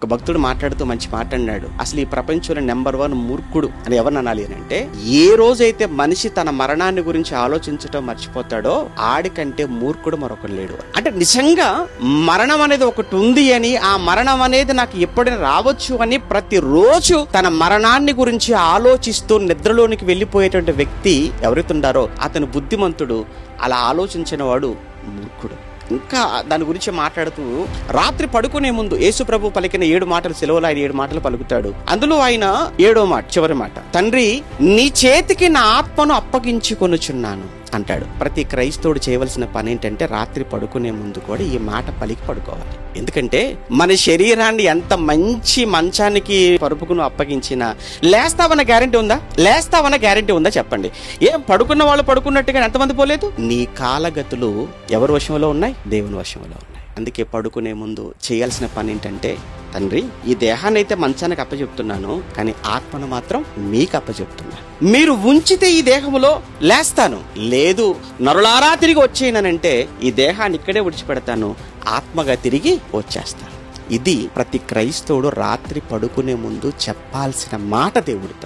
ఒక భక్తుడు మాట్లాడుతూ మంచి మాట అన్నాడు, అసలు ఈ ప్రపంచంలో నెంబర్ 1 మూర్ఖుడు అని ఎవరిని అనాలి అని అంటే, ఏ రోజైతే మనిషి తన మరణాన్ని గురించి ఆలోచించటం మర్చిపోతాడో ఆడికంటే మూర్ఖుడు మరొకరు లేడు. అంటే నిజంగా మరణం అనేది ఒకటి ఉంది అని, ఆ మరణం అనేది నాకు ఎప్పుడైనా రావచ్చు అని ప్రతిరోజు తన మరణాన్ని గురించి ఆలోచిస్తూ నిద్రలోనికి వెళ్ళిపోయేటువంటి వ్యక్తి ఎవరైతే ఉన్నారో అతను బుద్ధిమంతుడు. అలా ఆలోచించిన వాడు మూర్ఖుడు. ఇంకా దాని గురించి మాట్లాడుతూ, రాత్రి పడుకునే ముందు యేసు ప్రభు పలికిన 7 మాటలు, సెలవులో ఆయన 7 మాటలు పలుకుతాడు. అందులో ఆయన 7వ మాట, చివరి మాట, తండ్రి నీ చేతికి నా ఆత్మను అప్పగించుకొనుచున్నాను అంటాడు. ప్రతి క్రైస్తవుడు చేయవలసిన పని ఏంటంటే రాత్రి పడుకునే ముందు కూడా ఈ మాట పలికి పడుకోవాలి. ఎందుకంటే మన శరీరాన్ని ఎంత మంచి మంచానికి పరుపుకును అప్పగించినా లేస్తావన్న గ్యారెంటీ ఉందా చెప్పండి? ఏం పడుకున్న వాళ్ళు పడుకున్నట్టుగా ఎంతమంది పోలేదు? నీ కాలగతులు ఎవరి వశంలో ఉన్నాయి? దేవుని వశంలో ఉన్నాయి. అందుకే పడుకునే ముందు చేయాల్సిన పని ఏంటంటే, తండ్రి ఈ దేహాన్ని అయితే మంచానికి అప్పచెప్తున్నాను, కానీ ఆత్మను మాత్రం మీకు అప్పచెప్తున్నాను. మీరు ఉంచితే ఈ దేహములో లేస్తాను, లేదు నరులారా తిరిగి వచ్చేయనంటే ఈ దేహాన్ని ఇక్కడే విడిచిపెడతాను, ఆత్మగా తిరిగి వచ్చేస్తాను. ఇది ప్రతి క్రైస్తవుడు రాత్రి పడుకునే ముందు చెప్పాల్సిన మాట దేవుడితో.